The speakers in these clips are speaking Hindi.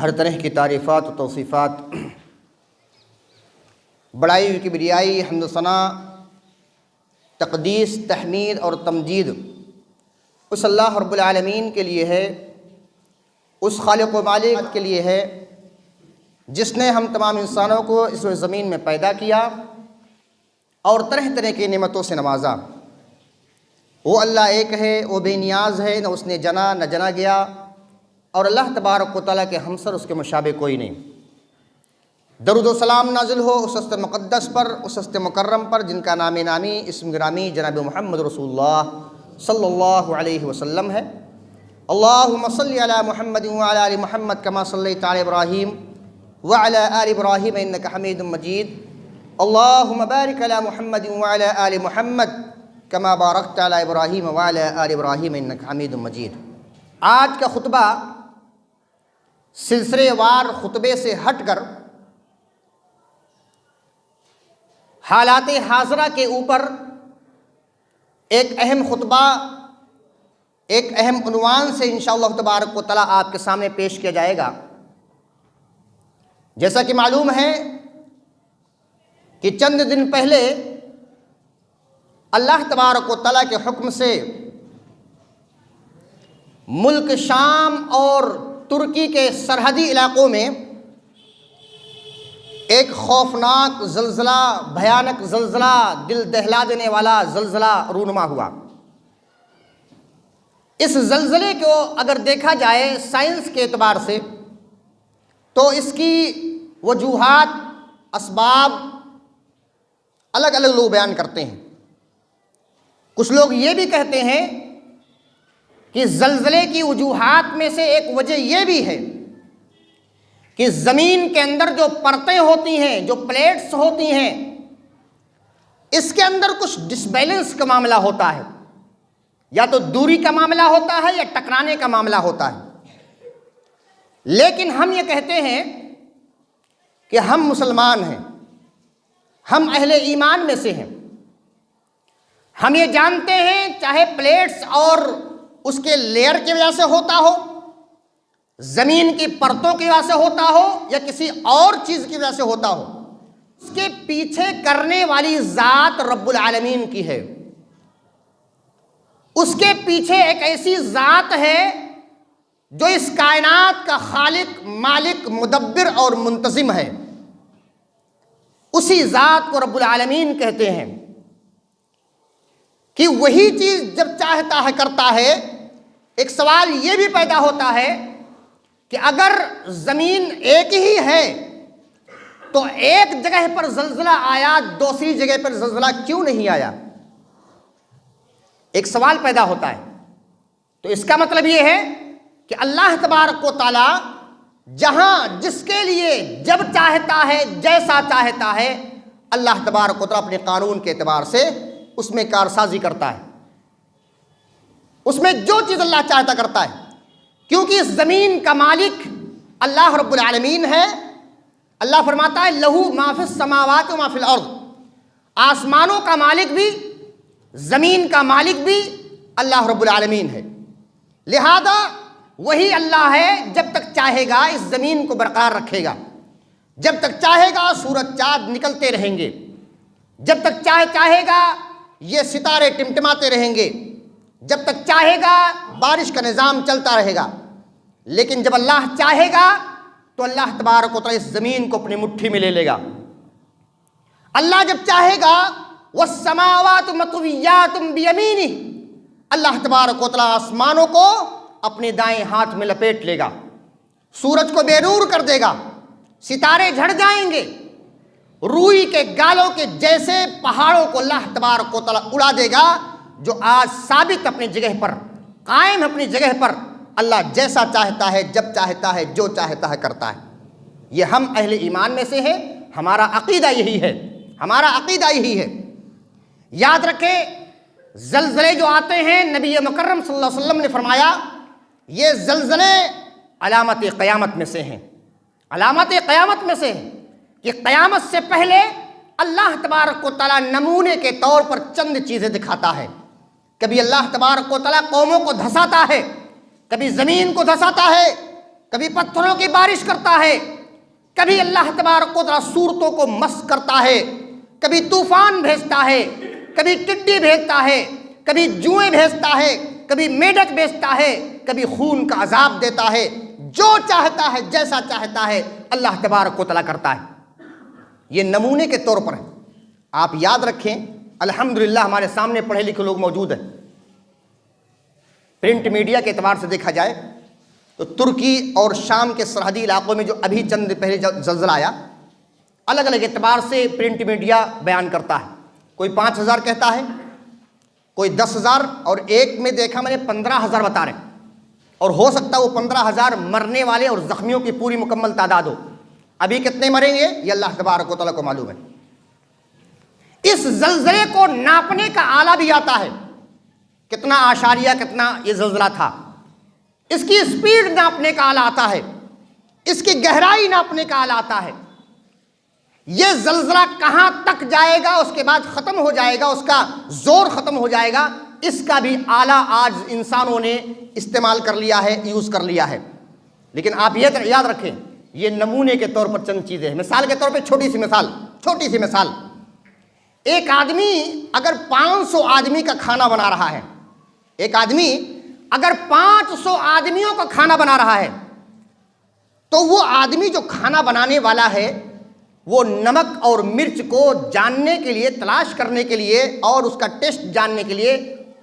हर तरह की तारीफ़ात व तौसीफ़ात, बड़ाई किबरियाई, हम्द सना, तक़दीस, तहमीद और तमजीद उस अल्लाह रब्बुल आलमीन के लिए है, उस खालिक़ व मालिक के लिए है जिसने हम तमाम इंसानों को इस ज़मीन में पैदा किया और तरह तरह की नेमतों से नवाजा। वो अल्लाह एक है, वो बेनियाज है, न उसने जना न जना गया, और अल्लाह तबारक व तआला के हमसर उसके मुशाबे कोई नहीं। दरूद व सलाम नाज़िल हो उस हस्त मुक़द्दस पर, उस हस्त मुकर्रम पर जिनका नाम नामी इस्म गिरामी जनाब मुहम्मद रसूलुल्लाह सल्लल्लाहु अलैहि वसल्लम है। अल्लाहुम्मा सल्लि अला मुहम्मद व अला आलि मुहम्मद कमा सल्लैता अला इब्राहीम व अला आलि इब्राहीम इन्नका हमीदुम मजीद। अल्लाहुम्मा बारिक अला मुहम्मद व अला आलि मुहम्मद कमा बारकता अला इब्राहीम व अला आलि इब्राहीम इन्नका हमीदुम मजीद। आज का खुतबा सिलसिलेवार खुतबे से हटकर हालात हाज़रा के ऊपर एक अहम खुतबा, एक अहम उन्वान से इंशाअल्लाह तबारक व तआला आपके सामने पेश किया जाएगा। जैसा कि मालूम है कि चंद दिन पहले अल्लाह तबारक व तआला के हुक्म से मुल्क शाम और तुर्की के सरहदी इलाक़ों में एक खौफनाक ज़ल्ज़ला, भयानक ज़ल्ज़ला, दिल दहला देने वाला ज़ल्ज़ला रूनुमा हुआ। इस ज़ल्ज़ले को अगर देखा जाए साइंस के एतबार से तो इसकी वजूहात, असबाब अलग अलग लोग बयान करते हैं। कुछ लोग ये भी कहते हैं कि ज़ल्ज़ले की वजूहात में से एक वजह यह भी है कि ज़मीन के अंदर जो परतें होती हैं, जो प्लेट्स होती हैं, इसके अंदर कुछ डिसबैलेंस का मामला होता है। या तो दूरी का मामला होता है या टकराने का मामला होता है। लेकिन हम ये कहते हैं कि हम मुसलमान हैं, हम अहले ईमान में से हैं। हम ये जानते हैं चाहे प्लेट्स और उसके लेयर की वजह से होता हो, ज़मीन की परतों की वजह से होता हो या किसी और चीज़ की वजह से होता हो, इसके पीछे करने वाली ज़ात रब्बुल आलमीन की है। उसके पीछे एक ऐसी ज़ात है जो इस कायनात का खालिक, मालिक, मुदब्बिर और मुंतज़िम है। उसी ज़ात को रब्बुल आलमीन कहते हैं कि वही चीज़ जब चाहता है करता है। एक सवाल ये भी पैदा होता है कि अगर ज़मीन एक ही है तो एक जगह पर ज़ल्ज़ला आया, दूसरी जगह पर ज़ल्ज़ला क्यों नहीं आया? एक सवाल पैदा होता है। तो इसका मतलब ये है कि अल्लाह तबारक व तआला जहां जिसके लिए जब चाहता है, जैसा चाहता है, अल्लाह तबारक व तआला अपने कानून के एतबार से उसमें कारसाजी करता है। उसमें जो चीज़ अल्लाह चाहता करता है, क्योंकि इस ज़मीन का मालिक अल्लाह रब्बुल आलमीन है। अल्लाह फरमाता है लहू माफिस समावात व माफिल अर्द। आसमानों का मालिक भी, ज़मीन का मालिक भी अल्लाह रब्बुल आलमीन है। लिहाजा वही अल्लाह है, जब तक चाहेगा इस ज़मीन को बरकरार रखेगा, जब तक चाहेगा सूरज चाँद निकलते रहेंगे, जब तक चाहेगा ये सितारे टिमटिमाते रहेंगे, जब तक चाहेगा बारिश का निज़ाम चलता रहेगा। लेकिन जब अल्लाह चाहेगा तो अल्लाह तबारक व तआला इस ज़मीन को अपनी मुट्ठी में ले लेगा। अल्लाह जब चाहेगा वस्समावातु मतविय्यातुम बियमीनी, अल्लाह तबारक व तआला आसमानों को अपने दाएं हाथ में लपेट लेगा, सूरज को बेनूर कर देगा, सितारे झड़ जाएंगे, रूई के गालों के जैसे पहाड़ों को अल्लाह तबारक व तआला उड़ा देगा, जो आज साबित अपनी जगह पर, कायम अपनी जगह पर, अल्लाह जैसा चाहता है, जब चाहता है, जो चाहता है करता है। ये हम अहले ईमान में से है, हमारा अकीदा यही है, हमारा अकीदा यही है। याद रखें, ज़ल्ज़ले जो आते हैं, नबी मुकर्रम सल्लल्लाहु अलैहि वसल्लम ने फरमाया ये ज़ल्ज़ले अलामत क़यामत में से हैं, अलामत क़यामत में से हैं कि क़यामत से पहले अल्लाह तबारक व तआला नमूने के तौर पर चंद चीज़ें दिखाता है। कभी अल्लाह तबारक व तआला कौमों को धंसाता है, कभी ज़मीन को धंसाता है, कभी पत्थरों की बारिश करता है, कभी अल्लाह तबारक व तआला सूरतों को मस्क करता है, कभी तूफान भेजता है, कभी टिड्डी भेजता है, कभी जुएं भेजता है, कभी मेढक भेजता है, कभी खून का अजाब देता है। जो चाहता है, जैसा चाहता है, अल्लाह तबारक व तआला करता है। ये नमूने के तौर पर है, आप याद रखें। अल्हम्दुलिल्लाह हमारे सामने पढ़े लिखे लोग मौजूद हैं। प्रिंट मीडिया के एतबार से देखा जाए तो तुर्की और शाम के सरहदी इलाकों में जो अभी चंद दिन पहले ज़लज़ला आया, अलग अलग एतबार से प्रिंट मीडिया बयान करता है। कोई 5,000 कहता है, कोई 10,000, और एक में देखा मैंने 15,000 बता रहे। और हो सकता है वो 15,000 मरने वाले और ज़ख्मियों की पूरी मुकम्मल तादाद हो। अभी कितने मरेंगे ये अल्लाह तबारक व तआला को मालूम है। इस ज़लज़ले को नापने का आला भी आता है, कितना आशारिया, कितना ये ज़लज़ला था। इसकी स्पीड नापने का आला आता है, इसकी गहराई नापने का आला आता है। ये ज़लज़ला कहां तक जाएगा, उसके बाद ख़त्म हो जाएगा, उसका ज़ोर ख़त्म हो जाएगा, इसका भी आला आज इंसानों ने इस्तेमाल कर लिया है, यूज़ कर लिया है। लेकिन आप ये याद रखें, ये नमूने के तौर पर चंद चीज़ें हैं। मिसाल के तौर पर छोटी सी मिसाल, एक आदमी अगर 500 आदमी का खाना बना रहा है, एक आदमी अगर 500 आदमियों का खाना बना रहा है, तो वो आदमी जो खाना बनाने वाला है वो नमक और मिर्च को जानने के लिए, तलाश करने के लिए और उसका टेस्ट जानने के लिए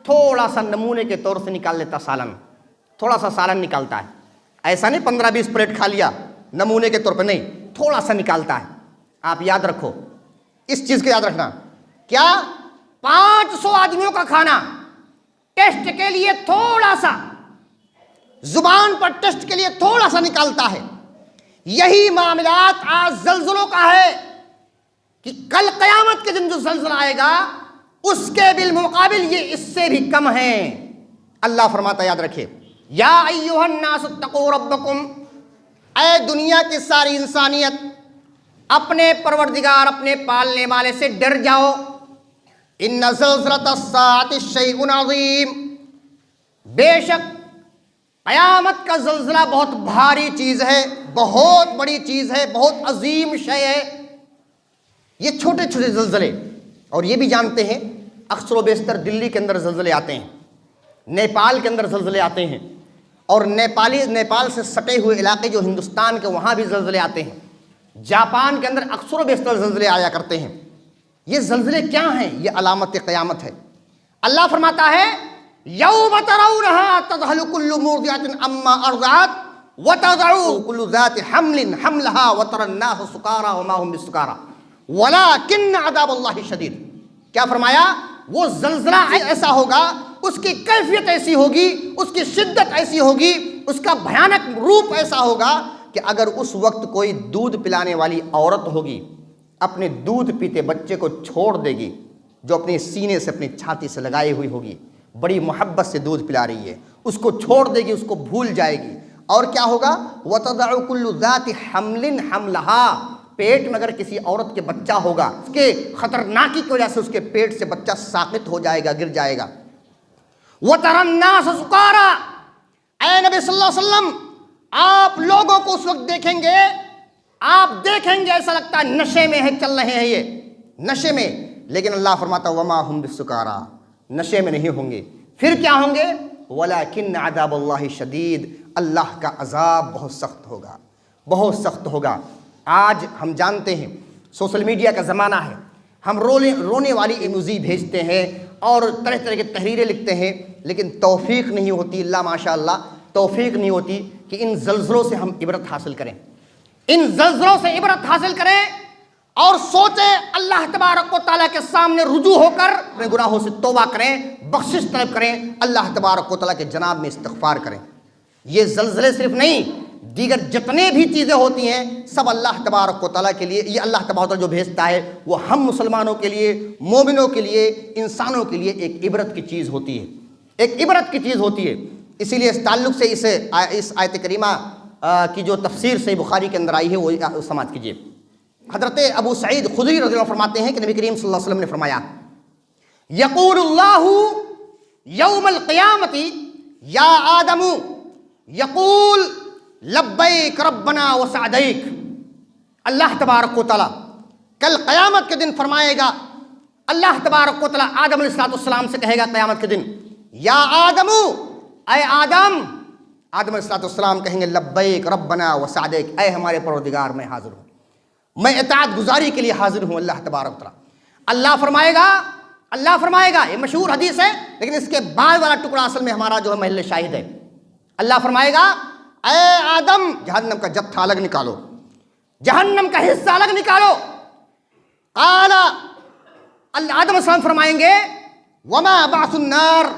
थोड़ा सा नमूने के तौर से निकाल लेता सालन, थोड़ा सा सालन निकालता है। ऐसा नहीं 15-20 प्लेट खा लिया नमूने के तौर पर, नहीं, थोड़ा सा निकालता है। आप याद रखो, इस चीज़ को याद रखना, क्या 500 आदमियों का खाना टेस्ट के लिए थोड़ा सा, जुबान पर टेस्ट के लिए थोड़ा सा निकालता है। यही मामलात आज ज़लज़लों का है कि कल क़यामत के दिन जो ज़लज़ला आएगा उसके बिलमुकाबिल ये इससे भी कम है। अल्लाह फरमाता, याद रखे, या अय्युहन्नास इत्तक़ू रब्बकुम, ऐ दुनिया की सारी इंसानियत, अपने परवरदिगार, अपने पालने वाले से डर जाओ। इन्ना ज़लज़लतस्साअति शैउन अज़ीम, बेशक क़यामत का ज़लज़ला बहुत भारी चीज़ है, बहुत बड़ी चीज़ है, बहुत अजीम शय है। ये छोटे छोटे ज़लज़ले, और ये भी जानते हैं अक्सर व बेशतर दिल्ली के अंदर ज़लज़ले आते हैं, नेपाल के अंदर ज़लज़ले आते हैं, और नेपाल से सटे हुए इलाके जो हिंदुस्तान के, वहाँ भी ज़लज़ले आते हैं। जापान के अंदर अक्सर व बेशतर ज़लज़ले आया करते हैं। ये ज़लज़ले क्या हैं? ये अलामत क़यामत है। अल्लाह फरमाता है, यौम तरौनहा तज़हलु कुल्लु मुर्दिअतिन अम्मा अर्ज़अत व तज़अउ कुल्लु ज़ाति हम्लिन हम्लहा व तरन्नास सुकारा व मा हुम बिसुकारा वलाकिन्न अज़ाबुल्लाहि शदीद। क्या फरमाया? वो ज़लज़ला ऐसा होगा, उसकी कैफियत ऐसी होगी, उसकी शिद्दत ऐसी होगी, उसका भयानक रूप ऐसा होगा कि अगर उस वक्त कोई दूध पिलाने वाली औरत होगी, अपने दूध पीते बच्चे को छोड़ देगी, जो अपने सीने से, अपनी छाती से लगाई हुई होगी, बड़ी मोहब्बत से दूध पिला रही है, उसको छोड़ देगी, उसको भूल जाएगी। और क्या होगा? वतदअु कुल्लु ज़ाति हम्लिन हम्लहा, पेट में अगर किसी औरत के बच्चा होगा, उसके खतरनाकी की वजह से उसके पेट से बच्चा साक़ित हो जाएगा, गिर जाएगा। वतरन्नास सुकारा, ऐ नबी सल्लल्लाहु अलैहि वसल्लम, आप लोगों को उस वक्त देखेंगे, आप देखेंगे ऐसा लगता है नशे में है, चल रहे हैं ये नशे में। लेकिन अल्लाह फरमाता, वमा हुम बिसुकारा, नशे में नहीं होंगे। फिर क्या होंगे? वलाकिन्न अज़ाबुल्लाहि शदीद, अल्लाह का अज़ाब बहुत सख्त होगा, बहुत सख्त होगा। आज हम जानते हैं सोशल मीडिया का ज़माना है, हम रोने वाली इमोजी भेजते हैं और तरह तरह की तहरीरें लिखते हैं, लेकिन तौफीक नहीं होती, अल्लाह माशाअल्लाह तौफीक नहीं होती कि इन ज़लज़लों से हम इबरत हासिल करें, इन ज़लज़लों से इबरत हासिल करें और सोचें, अल्लाह तबारक व तआला के सामने रुजू होकर अपने गुनाहों से तौबा करें, बख्शिश तलब करें, अल्लाह तबारक व तआला के जनाब में इस्तिग़फ़ार करें। ये ज़लज़ले सिर्फ नहीं, दीगर जितने भी चीज़ें होती हैं सब अल्लाह तबारक व तआला के लिए, ये अल्लाह तबारक व तआला जो भेजता है वो हम मुसलमानों के लिए, मोमिनों के लिए, इंसानों के लिए एक इबरत की चीज़ होती है, एक इबरत की चीज़ होती है। इसीलिए इस ताल्लुक़ से इस आयत करीमा की जो तफसीर सही बुखारी के अंदर आई है वो समाअत कीजिए। हज़रत अबू सईद खुदरी रज़ियल्लाहु अन्हु फरमाते हैं कि नबी करीम सल्लल्लाहु अलैहि वसल्लम ने फरमाया, यक़ूलुल्लाहु यौमल क़ियामति या आदमु यक़ूल लब्बैक रब्बना व सअदैक। अल्लाह तबारक व तआला कल क़यामत के दिन फरमाएगा, अल्लाह तबारक व तआला आदम अलैहिस्सलाम से कहेगा क़यामत के दिन, या आदमू, ऐ आदम। आदम अलैहिस्सलाम कहेंगे लब्बैक रब्बना व सअदैक, ऐ हमारे परवरदिगार मैं हाजिर हूँ, मैं इताअत गुजारी के लिए हाजिर हूँ। अल्लाह तबारक व तआला अल्लाह फरमाएगा, ये मशहूर हदीस है, लेकिन इसके बाद वाला टुकड़ा असल में हमारा जो है महल शाहिद है। अल्लाह फरमाएगा, ऐ आदम, जहन्नम का जत्था अलग निकालो, जहन्नम का हिस्सा अलग निकालो। आला आदम अलैहिस्सलाम फरमाएंगे, वमा बासुन्नार,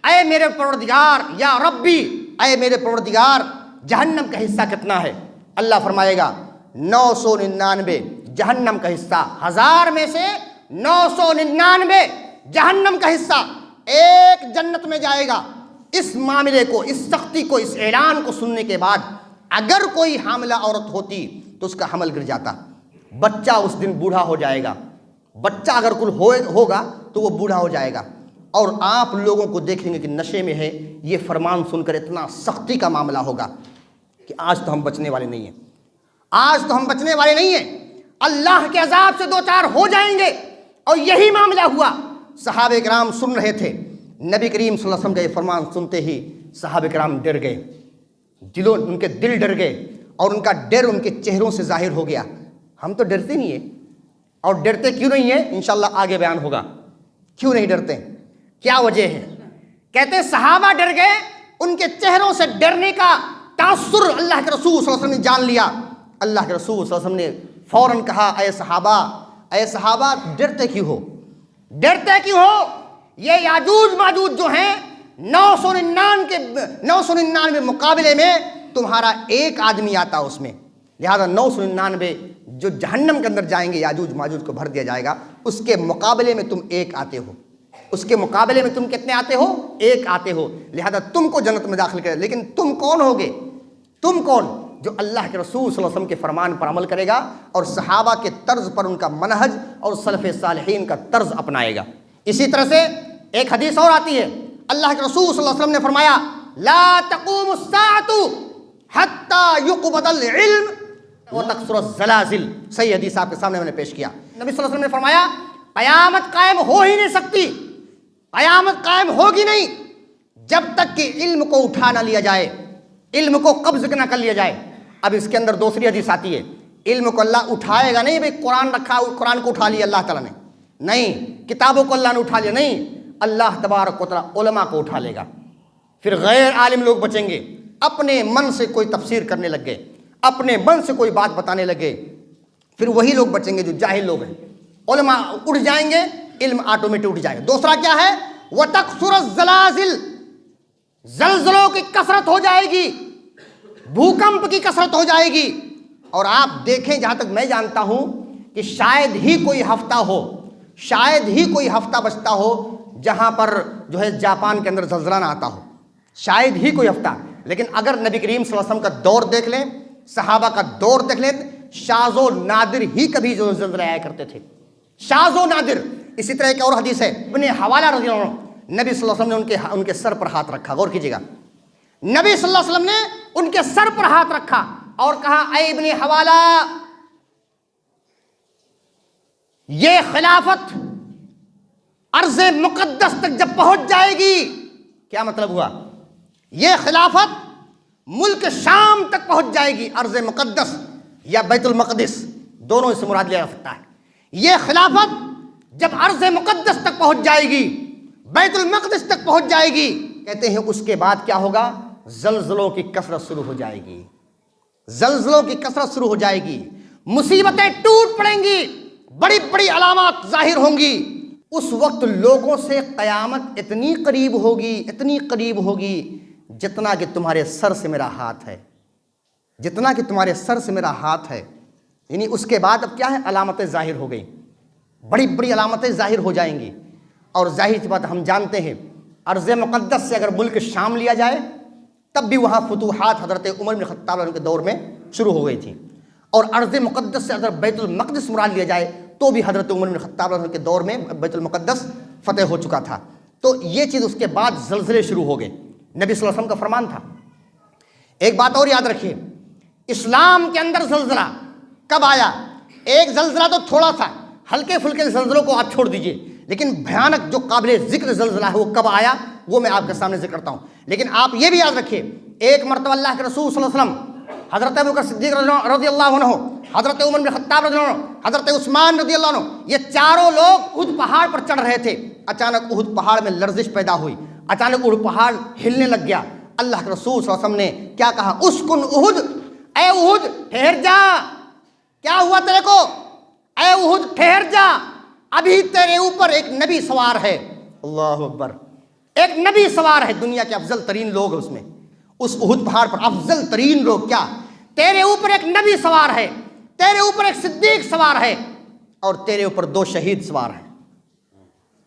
ऐ मेरे परवरदिगार, या रब्बी, ऐ मेरे परवरदिगार, जहन्नम का हिस्सा कितना है? अल्लाह फरमाएगा 999 जहन्नम का हिस्सा, 1000 में से 999 जहन्नम का हिस्सा एक जन्नत में जाएगा। इस मामले को, इस सख्ती को, इस ऐलान को सुनने के बाद अगर कोई हामिला औरत होती तो उसका हमल गिर जाता, बच्चा उस दिन बूढ़ा हो जाएगा। बच्चा अगर कुल होगा तो वो बूढ़ा हो जाएगा। और आप लोगों को देखेंगे कि नशे में है, ये फरमान सुनकर इतना सख्ती का मामला होगा कि आज तो हम बचने वाले नहीं हैं, आज तो हम बचने वाले नहीं हैं, अल्लाह के अजाब से दो चार हो जाएंगे। और यही मामला हुआ। सहाबे किराम सुन रहे थे, नबी करीम सल्लल्लाहु अलैहि वसल्लम का ये फरमान सुनते ही सहाबे किराम डर गए, उनके दिल डर गए और उनका डर उनके चेहरों से जाहिर हो गया। हम तो डरते नहीं है, और डरते क्यों नहीं है इंशाअल्लाह आगे बयान होगा, क्यों नहीं डरते, क्या वजह है। कहते सहाबा डर गए, उनके चेहरों से डरने का तासुर अल्लाह के रसूल सल्लल्लाहु अलैहि वसल्लम ने जान लिया। अल्लाह के रसूल सल्लल्लाहु अलैहि वसल्लम ने फौरन कहा, ऐ सहाबा डरते क्यों हो, डरते क्यों हो? ये याजूज माजूज जो हैं 999 मुकाबले में तुम्हारा एक आदमी आता उसमें, लिहाजा 999 जो जहन्नम के अंदर जाएंगे, याजूज माजूज को भर दिया जाएगा, उसके मुकाबले में तुम एक आते हो, उसके मुकाबले में तुम कितने आते हो? एक आते हो, लिहाजा तुमको जन्नत में दाखिल करें। लेकिन तुम कौन होगे? तुम कौन? जो अल्लाह के रसूल सल्लल्लाहु अलैहि वसल्लम के फरमान पर अमल करेगा और सहाबा के तर्ज पर उनका मनहज और सलफ़े सालिहीन का तर्ज अपनाएगा। इसी तरह से एक हदीस और आती है, अल्लाह के रसूल सल्लल्लाहु अलैहि वसल्लम ने फरमाया, ला तक़ूमुस साअतु हत्ता युक़बदल इल्म व तकसुरु ज़लाज़िल। सही हदीस आपके सामने मैंने पेश किया। नबी सल्लल्लाहु अलैहि वसल्लम ने फरमाया, क़यामत कायम हो ही नहीं सकती, क़यामत कायम होगी नहीं जब तक कि इल्म को उठा ना लिया जाए, इल्म को कब्ज़ ना कर लिया जाए। अब इसके अंदर दूसरी हदीस आती है, इल्म को अल्लाह उठाएगा नहीं, भाई कुरान रखा, कुरान को उठा लिया अल्लाह ताला ने, नहीं, किताबों को अल्लाह ने उठा लिया, नहीं, अल्लाह तबारक व तआला उलमा को उठा लेगा। फिर गैर आलिम लोग बचेंगे, अपने मन से कोई तफसीर करने लग गए, अपने मन से कोई बात बताने लगे, फिर वही लोग बचेंगे जो जाहिल लोग हैं। उलमा उठ जाएंगे, इल्म ऑटोमेटिक उठ जाएगा। दूसरा क्या है? व तकसुरु ज़लाज़िल, ज़लज़लों की कसरत हो जाएगी, भूकंप की कसरत हो जाएगी। और आप देखें, जहाँ तक मैं जानता हूँ कि शायद ही कोई हफ्ता हो, शायद ही कोई हफ्ता बचता हो जहाँ पर जो है जापान के अंदर ज़लज़ला ना आता हो, शायद ही कोई हफ्ता। लेकिन अगर नबी करीम सल्लल्लाहु अलैहि वसल्लम का दौर देख लें, सहाबा का दौर देख लें, शाज़ो नादिर ही कभी जो ज़लज़ले आया करते थे, शाज़ो नादिर। इसी तरह एक और हदीस है, इब्ने हवाला रज़ियल्लाहु अन्हु, नबी सल्लल्लाहु अलैहि वसल्लम ने उनके सर पर हाथ रखा, गौर कीजिएगा, नबी सल्लल्लाहु अलैहि वसल्लम ने उनके सर पर हाथ रखा और कहा, ऐ इब्ने हवाला, ये खिलाफत अर्ज़े मुक़द्दस तक जब पहुंच जाएगी, क्या मतलब हुआ? ये खिलाफत मुल्क शाम तक पहुंच जाएगी, अर्ज़े मुक़द्दस या बैतुल मक़दिस, दोनों इससे मुराद लिया जा सकता है। ये खिलाफत जब अर्ज़े मुक़द्दस तक पहुंच जाएगी, बैतुल मक़दिस तक पहुंच जाएगी, कहते हैं उसके बाद क्या होगा? ज़लज़लों की कसरत शुरू हो जाएगी, ज़लज़लों की कसरत शुरू हो जाएगी, मुसीबतें टूट पड़ेंगी, बड़ी बड़ी अलामत जाहिर होंगी। उस वक्त लोगों से क़यामत इतनी करीब होगी, इतनी करीब होगी, जितना कि तुम्हारे सर से मेरा हाथ है, जितना कि तुम्हारे सर से मेरा हाथ है। यानी उसके बाद अब क्या है? अलामतें जाहिर हो गई, बड़ी बड़ी अलामतें जाहिर हो जाएंगी। और जाहिर सी बात हम जानते हैं, अर्ज़े मुक़द्दस से अगर मुल्क शाम लिया जाए तब भी वहाँ फुतूहात हज़रत उमर बिन ख़त्ताब के दौर में शुरू हो गई थी, और अर्ज़े मुक़द्दस से अगर बैतुल मक़दिस मुराद लिया जाए तो भी हज़रत उमर बिन ख़त्ताब के दौर में बैतुल मक़द्दस फ़तेह हो चुका था। तो ये चीज़ उसके बाद ज़लज़ले शुरू हो गए। नबी सल्लल्लाहु अलैहि वसल्लम का फरमान था, एक बात और याद रखिए, इस्लाम के अंदर जल्जला कब आया? एक जल्जला तो थोड़ा सा, हल्के फुल्के जल्जलों को आप छोड़ दीजिए, लेकिन भयानक जो काबिल जिक्र जल्जला है वो कब आया, वो मैं आपके सामने जिक्र करता हूँ। लेकिन आप ये भी याद रखिए, एक मरतबा अल्लाह के रसूल सल्लल्लाहु अलैहि वसल्लम, हज़रत अबू बकर सिद्दीक़ रज़ियल्लाहु अन्हु, हज़रत उमर बिन खत्ताब रज़ियल्लाहु अन्हु, हज़रत उस्मान रज़ियल्लाहु अन्हु, ये चारों लोग उहुद पहाड़ पर चढ़ रहे थे। अचानक उहुद पहाड़ में लर्जिश पैदा हुई, अचानक उहुद पहाड़ हिलने लग गया। अल्लाह के रसूल सल्लल्लाहु अलैहि वसल्लम ने क्या कहा? उस्कुन उहुद, ए उहुद ठहर जा। क्या हुआ तेरे को? ए उहुद ठहर जा, अभी तेरे ऊपर एक नबी सवार है। अल्लाह अकबर, एक नबी सवार है, दुनिया के अफजल तरीन लोग हैं उसमें, उस उहुद पहाड़ पर अफजल तरीन लोग। क्या? तेरे ऊपर एक नबी सवार है, तेरे ऊपर एक सिद्दीक सवार है, और तेरे ऊपर दो शहीद सवार हैं,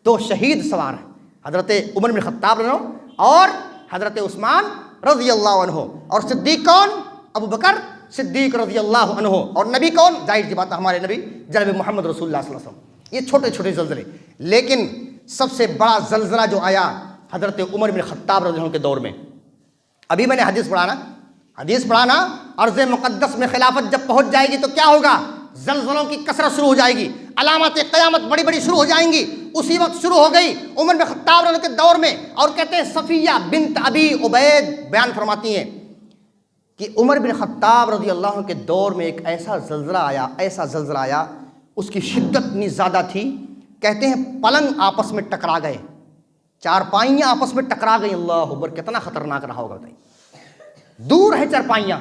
दो शहीद सवार हैं, हजरत उमर बिन खत्ताब और हजरत उस्मान रज़ियल्लाहु अन्हु। और सिद्दीक कौन? अबू बकर सिद्दीक रज़ियल्लाहु अन्हु। और नबी कौन? जाहिर सी बात है हमारे नबी जनाब मोहम्मद रसूलुल्लाह सल्लल्लाहु अलैहि वसल्लम। ये छोटे छोटे जल्जले, लेकिन सबसे बड़ा जल्जला जो आया हजरत उमर बिन खत्ताब रज़ियल्लाहु अन्हु के दौर में। अभी मैंने हदीस पढ़ा ना, अर्ज़ मुक़द्दस में खिलाफत जब पहुंच जाएगी तो क्या होगा? जल्जलों की कसरत शुरू हो जाएगी, अलामत क़यामत बड़ी बड़ी शुरू हो जाएंगी। उसी वक्त शुरू हो गई उमर बिन खत्ताब रज़ियल्लाहु अन्हु के दौर में। और कहते हैं सफ़िया बिन्त अबी उबैद बयान फरमाती हैं कि उमर बिन खत्ताब रज़ियल्लाहु अन्हु के दौर में एक ऐसा जल्जला आया, उसकी शिद्दत इतनी ज़्यादा थी, कहते हैं पलंग आपस में टकरा गए, चारपाइयाँ आपस में टकरा गई। अल्लाह अकबर, कितना खतरनाक रहा होगा बताइए। दूर है चारपाइयाँ,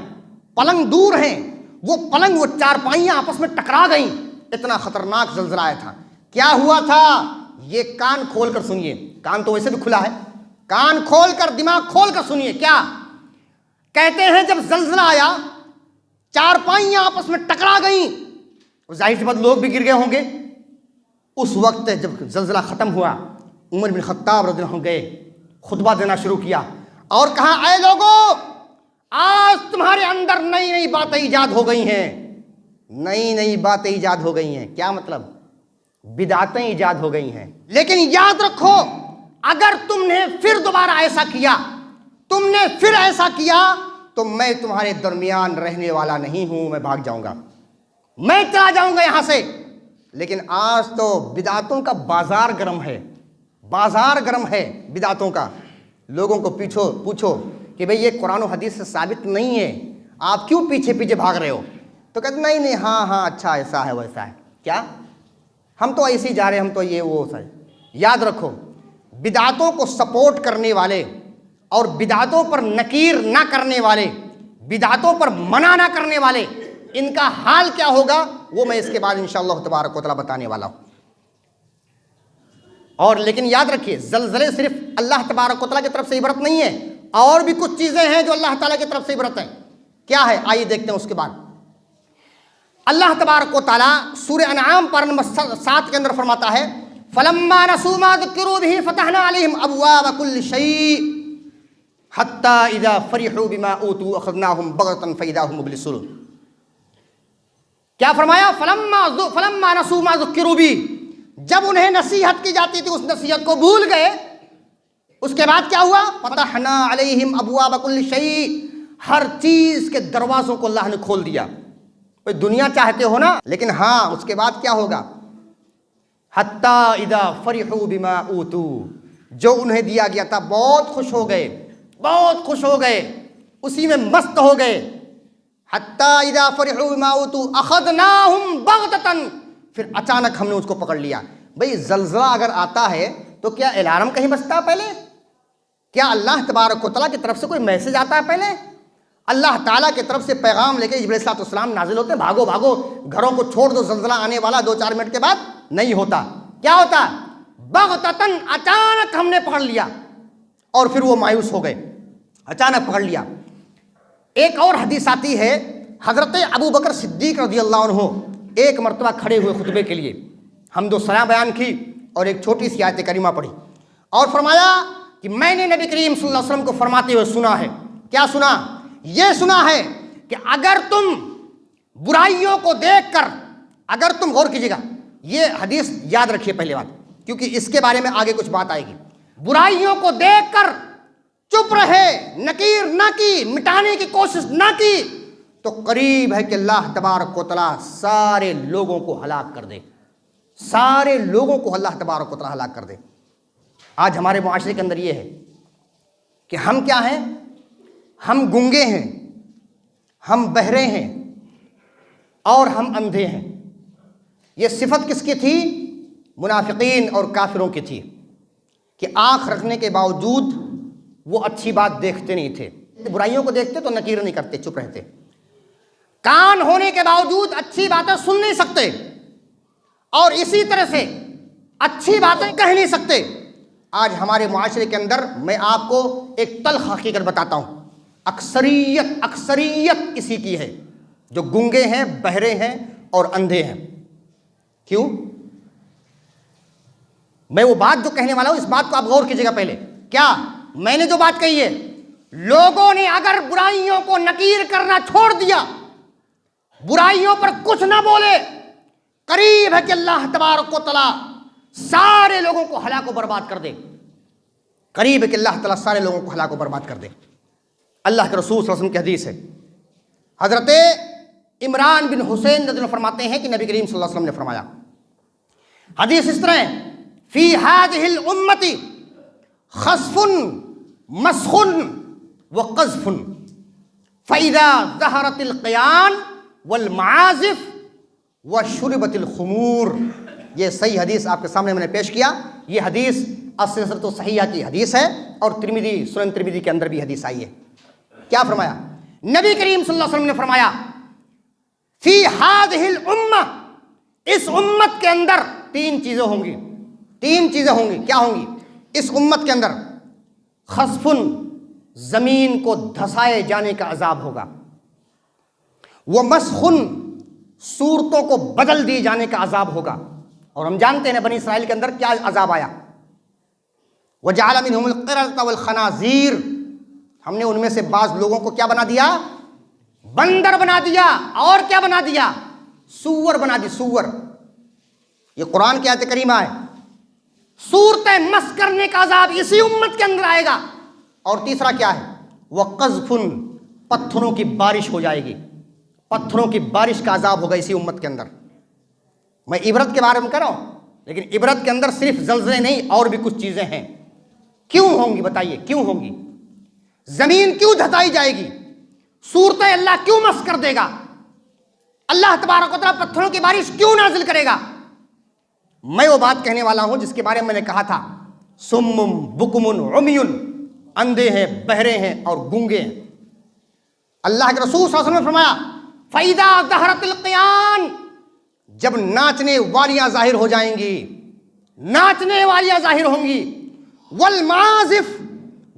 पलंग दूर हैं, वो पलंग वो चारपाइयाँ आपस में टकरा गई, इतना खतरनाक जल्जला आया था। क्या हुआ था? ये कान खोल कर सुनिए, कान तो वैसे भी खुला है, कान खोल कर दिमाग खोल कर सुनिए। क्या कहते हैं? जब जल्जला आया, चारपाइयाँ आपस में टकरा गई, जाहिर सी बात लोग भी गिर गए होंगे। उस वक्त जब जल्जला खत्म हुआ, उमर बिन खत्ताब रज़ियल्लाहु अन्हु गए, खुतबा देना शुरू किया और कहा, ऐ लोगों, आज तुम्हारे अंदर नई नई बातें ईजाद हो गई हैं, नई नई बातें ईजाद हो गई हैं। क्या मतलब? बिदातें ईजाद हो गई हैं। लेकिन याद रखो, अगर तुमने फिर दोबारा ऐसा किया, तुमने फिर ऐसा किया, तो मैं तुम्हारे दरमियान रहने वाला नहीं हूं, मैं भाग जाऊंगा, मैं चला जाऊंगा यहां से। लेकिन आज तो बिदातों का बाजार गर्म है, बाजार गर्म है बिदातों का। लोगों को पूछो कि भाई ये कुरान और हदीस से साबित नहीं है, आप क्यों पीछे पीछे भाग रहे हो? तो कहते नहीं, हाँ अच्छा ऐसा है वैसा है। क्या? हम तो ऐसे ही जा रहे हैं, हम तो ये वो सही। याद रखो, बिदातों को सपोर्ट करने वाले और बिदातों पर नकीर ना करने वाले, बिदातों पर मना ना करने वाले, इनका हाल क्या होगा वो मैं इसके बाद इंशाअल्लाह तबारक व तआला बताने वाला हूं। और लेकिन याद रखिए, जल्जले सिर्फ अल्लाह तबारक व तआला की तरफ से इबरत नहीं है, और भी कुछ चीजें हैं जो अल्लाह ताला की तरफ से इबरत है। क्या है? आइए देखते हैं। उसके बाद अल्लाह तबारक व तआला सूरह अनआम पर नंबर 7 के अंदर फरमाता है, फलम्मा नसू मा ज़ुकिरू बिही फतहना अलैहिम अबवाब कुल्लि शै हत्ता इज़ा फरिहू बिमा ऊतू अखज़नाहुम बग़तन फ़इज़ा हुम मुब्लिसून। क्या फरमाया? फलम्मा नसू मा ज़ुकिरू बिही, जब उन्हें नसीहत की जाती थी उस नसीहत को भूल गए, उसके बाद क्या हुआ? फतहना अलैहिम अबवाब कुल्लि शै, हर चीज के दरवाजों को अल्लाह ने खोल दिया। भाई दुनिया चाहते हो ना, लेकिन हाँ उसके बाद क्या होगा? हत्ता इज़ा फरिहू बिमा ऊतू, जो उन्हें दिया गया था बहुत खुश हो गए, बहुत खुश हो गए, उसी में मस्त हो गए। हत्ता इज़ा फरिहू बिमा ऊतू अखज़नाहुम बग़तन, फिर अचानक हमने उसको पकड़ लिया। भाई जल्जला अगर आता है तो क्या अलार्म कहीं बजता है पहले? क्या अल्लाह तबारक व तआला की तरफ से कोई मैसेज आता है पहले? अल्लाह ताला की तरफ से पैगाम लेके जिब्रील अलैहिस्सलाम नाजिल होते हैं, भागो भागो घरों को छोड़ दो, जल्जला आने वाला 2-4 मिनट के बाद। नहीं होता। क्या होता? बग़ततन, अचानक हमने पकड़ लिया, और फिर वो मायूस हो गए, अचानक पकड़ लिया। एक और हदीस आती है, हजरत अबू बकर सिद्दीक रज़ियल्लाहु अन्हु एक मरतबा खड़े हुए खुतबे के लिए, हमदो सना बयान की और एक छोटी सी आयत करीमा पढ़ी और फरमाया कि मैंने नबी करीम सल्लल्लाहु अलैहि वसल्लम को फरमाते हुए सुना है। क्या सुना? ये सुना है कि अगर तुम बुराइयों को देखकर, अगर तुम गौर कीजिएगा, ये हदीस याद रखिए पहले बात, क्योंकि इसके बारे में आगे कुछ बात आएगी। बुराइयों को देखकर चुप रहे, नकीर ना की, मिटाने की कोशिश ना की, तो करीब है कि अल्लाह तबारक व तआला सारे लोगों को हलाक कर दे, सारे लोगों को अल्लाह तबारक व तआला हलाक कर दे। आज हमारे मुआशरे के अंदर ये है कि हम क्या हैं, हम गूंगे हैं, हम बहरे हैं और हम अंधे हैं। ये सिफत किसकी थी? मुनाफिकीन और काफिरों की थी कि आँख रखने के बावजूद वो अच्छी बात देखते नहीं थे, बुराइयों को देखते तो नकीर नहीं करते, चुप रहते। कान होने के बावजूद अच्छी बातें सुन नहीं सकते और इसी तरह से अच्छी बातें कह नहीं सकते। आज हमारे मुआशरे के अंदर मैं आपको एक तल्ख हकीकत बताता हूं, अक्सरियत इसी की है, जो गूंगे हैं, बहरे हैं और अंधे हैं। क्यों? मैं वो बात जो कहने वाला हूं, इस बात को आप गौर कीजिएगा। पहले क्या मैंने जो बात कही है, लोगों ने अगर बुराइयों को नकीर करना छोड़ दिया, बुराइयों पर कुछ ना बोले, करीब है कि अल्लाह तबारक व तआला सारे लोगों को हलाक व बर्बाद कर दे। करीब है कि अल्लाह तआला सारे लोगों को हलाक व बर्बाद कर दे। अल्लाह के रसूल सल्लल्लाहु अलैहि वसल्लम की हदीस है, हजरत इमरान बिन हुसैन रज़ियल्लाहु अन्हु फरमाते हैं कि नबी करीम सल्लल्लाहु अलैहि वसल्लम ने फरमाया, हदीस इस तरह है, फी हादिहिल उम्मती खस्फुन मस्खुन व क़ज़्फ़ुन फ़इज़ा ज़हरतिल क़ियान वल माज़िफ़ व शुरिबतिल खुमूर। ये सही हदीस आपके सामने मैंने पेश किया। ये हदीस अस-सिलसिलतु सहीहा की हदीस है और तिरमिज़ी, सुनन तिरमिज़ी के अंदर भी हदीस आई है। क्या फरमाया? नबी करीम सल्लल्लाहु अलैहि वसल्लम ने फरमाया, फी हादिहिल उम्मा, इस उम्मत के अंदर तीन चीजें होंगी, तीन चीजें होंगी। क्या होंगी? इस उम्मत के अंदर खस्फुन, जमीन को धसाए जाने का अजाब होगा, वह मस्खुन, सूरतों को बदल दिए जाने का अजाब होगा। और हम जानते हैं बनी इसराइल के अंदर क्या अजाब आया, वजअल मिनहुमुल क़िरदता वल खनाज़ीर, हमने उनमें से बाज लोगों को क्या बना दिया? बंदर बना दिया। और क्या बना दिया? सूअर बना दी, सूअर। ये कुरान की आयत करीमा है। सूरतें मस करने का अजाब इसी उम्मत के अंदर आएगा। और तीसरा क्या है? वह क़ज़्फ़ुन, पत्थरों की बारिश हो जाएगी, पत्थरों की बारिश का अजाब होगा इसी उम्मत के अंदर। मैं इबरत के बारे में कह रहा हूं, लेकिन इबरत के अंदर सिर्फ ज़लज़ले नहीं और भी कुछ चीजें हैं। क्यों होंगी बताइए, क्यों होंगी? जमीन क्यों धसाई जाएगी? सूरतें अल्लाह क्यों मस कर देगा? अल्लाह तबारक व तआला पत्थरों की बारिश क्यों नाजिल करेगा? मैं वो बात कहने वाला हूं जिसके बारे में मैंने कहा था, सुम्मुम बुकुमुन उमियुन, अंधे हैं, बहरे हैं और गूंगे हैं। अल्लाह के रसूल सल्लल्लाहु अलैहि वसल्लम ने फरमाया, फ़इज़ा ज़हरतिल क़ियान, जब नाचने वालियां जाहिर हो जाएंगी, नाचने वालियां जाहिर होंगी, वल माज़िफ़,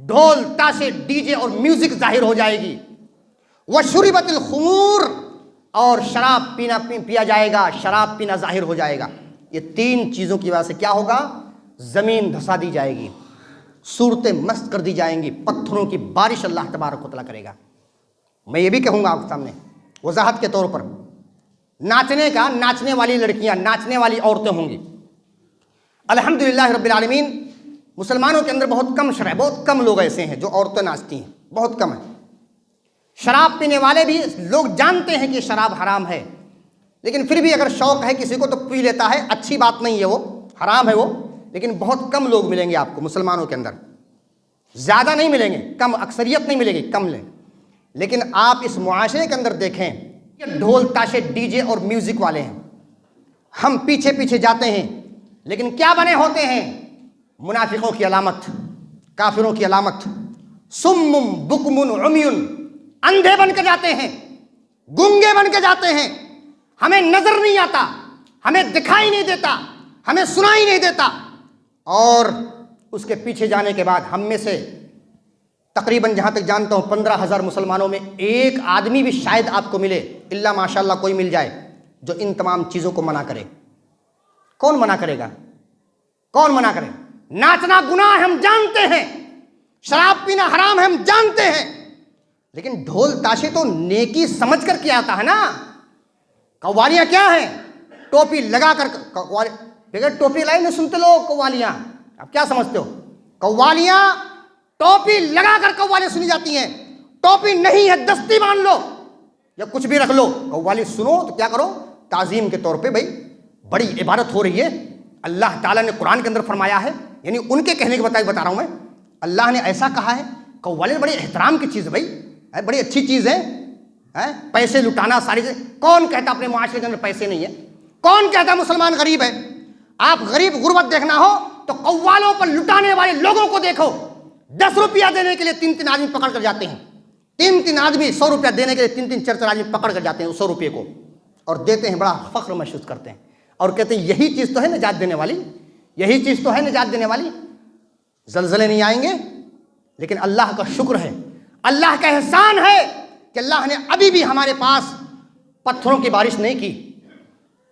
ढोल ताशे डीजे और म्यूजिक जाहिर हो जाएगी, व शुरिबतिल खुमूर, और शराब पीना पिया जाएगा, शराब पीना जाहिर हो जाएगा। ये तीन चीज़ों की वजह से क्या होगा? ज़मीन धसा दी जाएगी, सूरतें मस्त कर दी जाएंगी, पत्थरों की बारिश अल्लाह तबारक व तआला करेगा। मैं ये भी कहूँगा आपके सामने वजाहत के तौर पर, नाचने का, नाचने वाली लड़कियाँ, नाचने वाली औरतें होंगी। अल्हम्दुलिल्लाह रब्बिल आलमीन, मुसलमानों के अंदर बहुत कम शरह, बहुत कम लोग ऐसे हैं जो औरतें नाचती हैं, बहुत कम है। शराब पीने वाले भी लोग जानते हैं कि शराब हराम है, लेकिन फिर भी अगर शौक है किसी को तो पी लेता है। अच्छी बात नहीं है वो, हराम है वो, लेकिन बहुत कम लोग मिलेंगे आपको मुसलमानों के अंदर, ज़्यादा नहीं मिलेंगे, कम, अक्सरियत नहीं मिलेगी, कम लें। लेकिन आप इस मुआशरे के अंदर देखें, ये ढोल ताशे डीजे और म्यूजिक वाले हैं, हम पीछे पीछे जाते हैं, लेकिन क्या बने होते हैं? मुनाफिकों की अलामत, काफिरों की अलामत। सुम्मुम बुकमुन उमियुन, अंधे बन के जाते हैं, गूंगे बन के जाते हैं, हमें नजर नहीं आता, हमें दिखाई नहीं देता, हमें सुनाई नहीं देता। और उसके पीछे जाने के बाद हम में से तकरीबन, जहां तक जानता हूं, 15,000 मुसलमानों में एक आदमी भी शायद आपको मिले, इल्ला माशाअल्लाह कोई मिल जाए, जो इन तमाम चीजों को मना करे। कौन मना करेगा? कौन मना करे? नाचना गुनाह है, हम जानते हैं, शराब पीना हराम है, हम जानते हैं, लेकिन ढोल ताशे तो नेकी समझ कर किया आता है ना। कव्वालियां क्या है? टोपी लगा कर, बगैर टोपी लाई नहीं सुनते लोग कव्वालियां। आप क्या समझते हो? कव्वालियां टोपी लगाकर कव्वाली सुनी जाती हैं। टोपी नहीं है, दस्ती मान लो या कुछ भी रख लो, कव्वाली सुनो तो क्या करो, ताजीम के तौर पे भाई बड़ी इबादत हो रही है। अल्लाह ताला ने कुरान के अंदर फरमाया है, यानी उनके कहने के बता रहा हूं मैं, अल्लाह ने ऐसा कहा है। कव्वाली बड़ी एहतराम की चीज़ है भाई, बड़ी अच्छी चीज़ है। पैसे लुटाना सारी चीज़, कौन कहता अपने मुआशरे के अंदर पैसे नहीं है? कौन कहता मुसलमान गरीब है? आप गरीब गुर्बत देखना हो तो कव्वालों पर लुटाने वाले लोगों को देखो। 10 रुपया देने के लिए 3-3 आदमी पकड़ कर जाते हैं। 3-3 आदमी 100 रुपया देने के लिए 3-3 4-4 आदमी पकड़ कर जाते हैं 100 रुपये को, और देते हैं, बड़ा फख्र महसूस करते हैं और कहते हैं यही चीज़ तो है निजात देने वाली, यही चीज़ तो है निजात देने वाली। जलजले नहीं आएंगे, लेकिन अल्लाह का शुक्र है, अल्लाह का एहसान है कि अल्लाह ने अभी भी हमारे पास पत्थरों की बारिश नहीं की।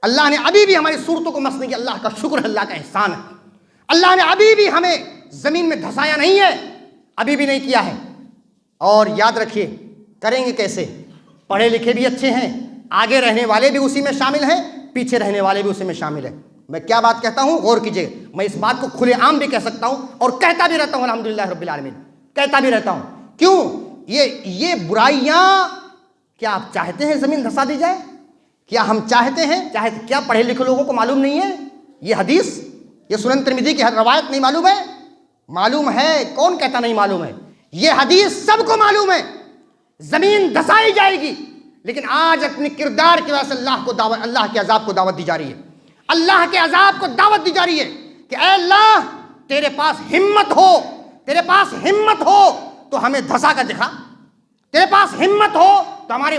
अल्लाह ने अभी भी हमारी सूरतों को मस नहीं किया। अल्लाह का शुक्र है, अल्लाह का एहसान है। अल्लाह ने अभी भी हमें ज़मीन में धंसाया नहीं है, अभी भी नहीं किया है। और याद रखिए, करेंगे कैसे? पढ़े लिखे भी अच्छे हैं, आगे रहने वाले भी उसी में शामिल हैं, पीछे रहने वाले भी उसी में शामिल हैं। मैं क्या बात कहता हूँ, गौर कीजिए। मैं इस बात को खुलेआम भी कह सकता हूँ और कहता भी रहता हूँ, अल्हम्दुलिल्लाह रब्बिल आलमीन, कहता भी रहता हूँ। क्यों? ये बुराइयाँ, क्या आप चाहते हैं ज़मीन धंसा दी जाए? क्या हम चाहते हैं? क्या पढ़े लिखे लोगों को मालूम नहीं है ये हदीस, ये सुनन तिरमिज़ी की रवायत नहीं मालूम है? मालूम है, कौन कहता नहीं मालूम है? ये हदीस सबको मालूम है, ज़मीन धंसाई जाएगी। लेकिन आज अपने किरदार की वजह से अल्लाह के अजाब को दावत दी जा रही है। अल्लाह के अजाब को दावत दी जा रही है कि ऐ अल्लाह, तेरे पास हिम्मत हो, तेरे पास हिम्मत हो तो हमें धंसा कर दिखा, तेरे पास हिम्मत हो तो हमारे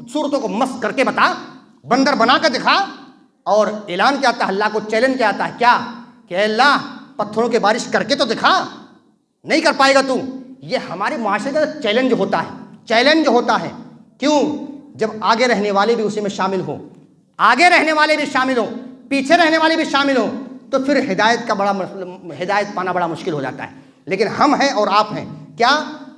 सूरतों को मस्त करके बता, बंदर बना कर दिखा। और ऐलान क्या आता है, अल्लाह को चैलेंज क्या आता है, क्या कि अल्लाह पत्थरों की बारिश करके तो दिखा, नहीं कर पाएगा तू। ये हमारे मुआशरे का चैलेंज होता है, चैलेंज होता है। क्यों? जब आगे रहने वाले भी उसी में शामिल हो, आगे रहने वाले भी शामिल हो, पीछे रहने वाले भी शामिल हो, तो फिर हिदायत पाना बड़ा मुश्किल हो जाता है। लेकिन हम हैं और आप हैं, क्या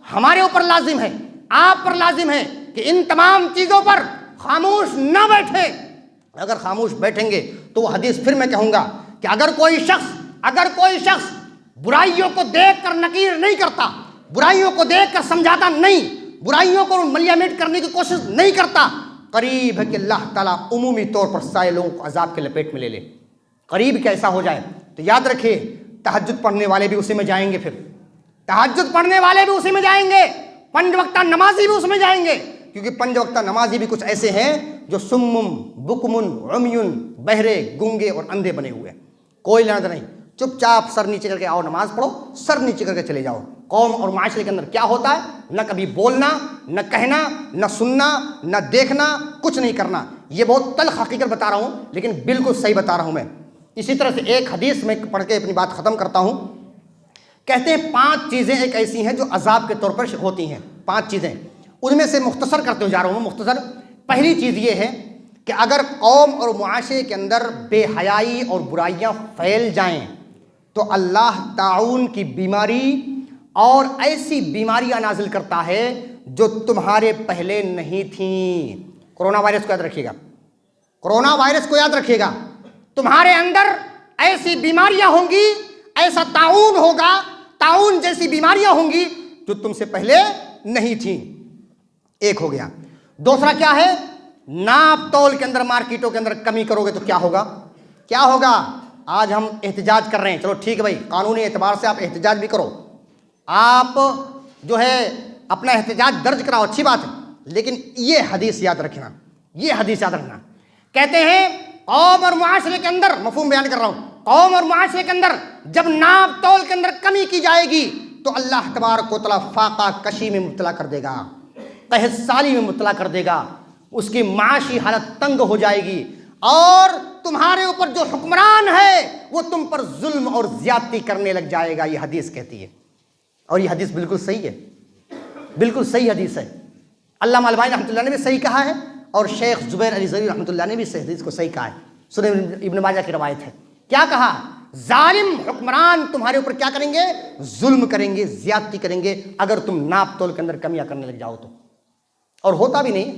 हमारे ऊपर लाजिम है, आप पर लाजिम है कि इन तमाम चीज़ों पर खामोश न बैठे। अगर खामोश बैठेंगे तो वो हदीस फिर मैं कहूँगा कि अगर कोई शख्स बुराइयों को देखकर नकीर नहीं करता, बुराइयों को देखकर समझाता नहीं, बुराइयों को मलियामेट करने की कोशिश नहीं करता, करीब है कि अल्लाह ताला उमूमी तौर पर सारे लोगों को अजाब के लपेट में ले ले। करीब कैसा हो जाए। तो याद रखिए, तहज्जुद पढ़ने वाले भी उसी में जाएंगे, फिर तहज्जुद पढ़ने वाले भी उसी में जाएंगे, 5 वक्ता नमाजी भी उसमें जाएंगे। क्योंकि 5 वक्ता नमाजी भी कुछ ऐसे हैं जो सुम्मुम बुकमुन उम्युन, बहरे गूंगे और अंधे बने हुए हैं। कोई लेना नहीं, चुपचाप सर नीचे करके आओ, नमाज पढ़ो, सर नीचे करके चले जाओ। कौम और माशरे के अंदर क्या होता है, न कभी बोलना, न कहना, न सुनना, न देखना, कुछ नहीं करना। ये बहुत तल्ख हकीकत बता रहा हूँ, लेकिन बिल्कुल सही बता रहा हूँ मैं। इसी तरह से एक हदीस में पढ़ के अपनी बात ख़त्म करता हूँ। कहते हैं 5 चीज़ें एक ऐसी हैं जो अजाब के तौर पर होती हैं। 5 चीज़ें, उनमें से मुख्तसर करते हुए जा रहा हूँ। मुख्तसर पहली चीज़ ये है कि अगर कौम और मुआशरे के अंदर बेहयाई और बुराइयाँ फैल जाएं तो अल्लाह ताउन की बीमारी और ऐसी बीमारियाँ नाजिल करता है जो तुम्हारे पहले नहीं थीं। कोरोना वायरस को याद रखिएगा, कोरोना वायरस को याद रखिएगा। तुम्हारे अंदर ऐसी बीमारियाँ होंगी, ऐसा ताउन होगा, ताउन जैसी बीमारियाँ होंगी जो तुमसे पहले नहीं थीं। एक हो गया। दूसरा क्या है, नाप तोल के अंदर, मार्केटों के अंदर कमी करोगे तो क्या होगा? क्या होगा? आज हम एहतजाज कर रहे हैं, चलो ठीक है भाई, कानूनी एतबार से आप एहतजाज भी करो, आप जो है अपना एहतजाज दर्ज कराओ, अच्छी बात है। लेकिन ये हदीस याद रखना, ये हदीस याद रखना। कहते हैं कौम और मुआशरे के अंदर, मफहूम बयान कर रहा हूँ, कौम और मुआशरे के अंदर जब नाप तोल के अंदर कमी की जाएगी तो अल्लाह तबारक व तआला फाका कशी में मुब्तला कर देगा, कहसाली में मुब्तला कर देगा, उसकी माशी हालत तंग हो जाएगी और तुम्हारे ऊपर जो हुक्मरान है वो तुम पर जुल्म और ज्यादती करने लग जाएगा। ये हदीस कहती है, और ये हदीस बिल्कुल सही है, बिल्कुल सही हदीस है। अल्लामा अलबानी रहमतुल्लाह ने भी सही कहा है और शेख जुबैर अली ज़रीर रहमतुल्लाह ने भी इस हदीस को सही कहा है। सुनन इब्न माजा की रवायत है। क्या कहा? जालिम हुक्मरान तुम्हारे ऊपर क्या करेंगे? जुल्म करेंगे, ज्यादती करेंगे अगर तुम नाप तोल के अंदर कमियां करने लग जाओ तो। और होता भी नहीं।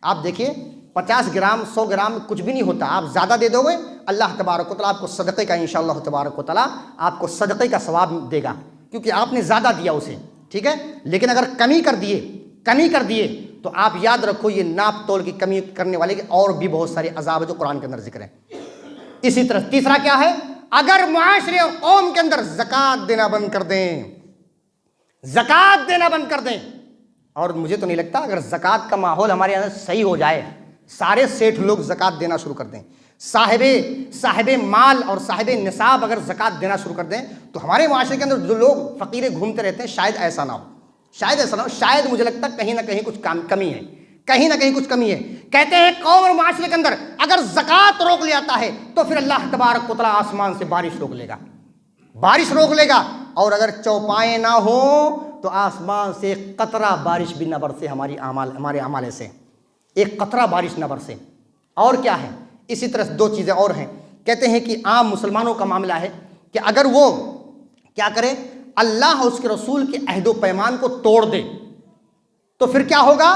आप देखिए 50 ग्राम 100 ग्राम कुछ भी नहीं होता, आप ज़्यादा दे दोगे, अल्लाह तबारक व तआला आपको सदक़े का, इंशाअल्लाह तबारक व तआला आपको सदक़े का सवाब देगा। क्योंकि आपने ज़्यादा दिया उसे, ठीक है। लेकिन अगर कमी कर दिए तो आप याद रखो ये नाप तोल की कमी करने वाले के और भी बहुत सारे अजाब है जो कुरान के अंदर जिक्र है। इसी तरह तीसरा क्या है, अगर मुआशरे और कौम के अंदर ज़कात देना बंद कर दें, ज़कात देना बंद कर दें, और मुझे तो नहीं लगता अगर ज़कात का माहौल हमारे अंदर सही हो जाए, सारे सेठ लोग ज़कात देना शुरू कर दें, साहिबे माल और साहिबे निसाब अगर ज़कात देना शुरू कर दें, तो हमारे माशरे के अंदर जो लोग फ़कीरे घूमते रहते हैं शायद ऐसा ना हो, शायद मुझे लगता है कहीं ना कहीं कुछ कमी है, कहीं ना कहीं कुछ कमी है। कहते हैं कौम और माशरे के अंदर अगर ज़कात रोक ले आता है तो फिर अल्लाह तबारक व तआला आसमान से बारिश रोक लेगा, और अगर चौपाएँ ना हो तो आसमान से एक कतरा बारिश भी न बरसे, हमारे अमाले से एक कतरा बारिश न बरसे। और क्या है, इसी तरह दो चीज़ें और हैं। कहते हैं कि आम मुसलमानों का मामला है कि अगर वो क्या करे, अल्लाह और उसके रसूल के अहदो पैमान को तोड़ दे, तो फिर क्या होगा,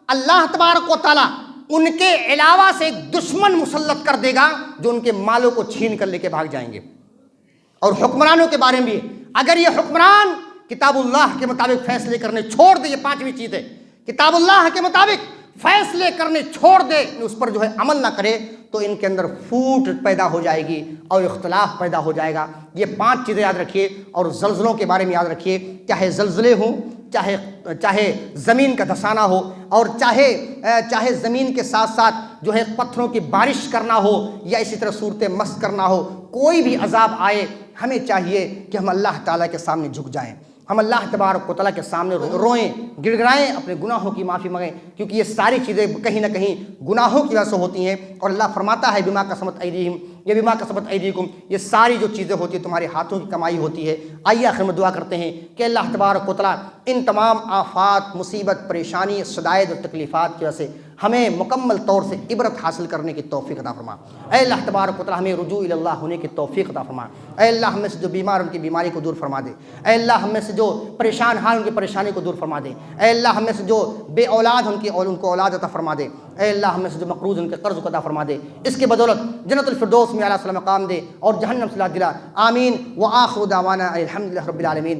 अल्लाह तबारक व तआला उनके अलावा से एक दुश्मन मुसल्लत कर देगा जो उनके मालों को छीन कर लेके भाग जाएंगे। और हुक्मरानों के बारे में भी, अगर ये हुक्मरान किताबुल्लाह के मुताबिक फैसले करने छोड़ दे, ये पांचवी चीज़ है, किताबुल्लाह के मुताबिक फैसले करने छोड़ दे, उस पर जो है अमल ना करे, तो इनके अंदर फूट पैदा हो जाएगी और इख्तलाफ पैदा हो जाएगा। ये पांच चीज़ें याद रखिए। और ज़ल्ज़लों के बारे में याद रखिए, चाहे ज़ल्ज़ले हों, चाहे ज़मीन का धसाना हो, और चाहे ज़मीन के साथ साथ जो है पत्थरों की बारिश करना हो, या इसी तरह सूरतें मस करना हो, कोई भी अजाब आए, हमें चाहिए कि हम अल्लाह ताला के सामने झुक जाएं, हम अल्लाह तबारक व तआला के सामने रोएं, गिड़गिड़ाएं, अपने गुनाहों की माफ़ी मांगें, क्योंकि ये सारी चीज़ें कहीं ना कहीं गुनाहों की वजह से होती हैं। और अल्लाह फरमाता है बिमा कसमत ऐदीहिम, ये बिमा कसमत ऐदीकुम, ये सारी जो चीज़ें होती हैं तुम्हारे हाथों की कमाई होती है। आइए आखिर में दुआ करते हैं कि अल्लाह तबारक व तआला इन तमाम आफात, मुसीबत, परेशानी, शदायद और तकलीफ़ात की वजह से हमें मुकम्मल तौर से इबरत हासिल करने की तौफीक अता फरमा। ऐ अल्लाह तबारक व तआला हमें रुजू इल्लाह होने की तौफीक अता फरमा। ऐ अल्लाह हमें से जो बीमार उनकी बीमारी को दूर फरमा दे। ऐ अल्लाह हमें से जो परेशान हाल उनकी परेशानी को दूर फरमा दे। ऐ अल्लाह हमें से जो बे औलाद उनको औलाद अता फरमा दे। ऐ अल्लाह हमें से जो मकरूज़ उनके कर्ज़ को अता फरमा दे। इसके बदौलत जन्नतुल फिरदौस में आला सलाम मकाम दे और जहन्नम से दिला। आमीन व आखिरु दावाना अल्हम्दुलिल्लाहि रब्बिल आलमीन।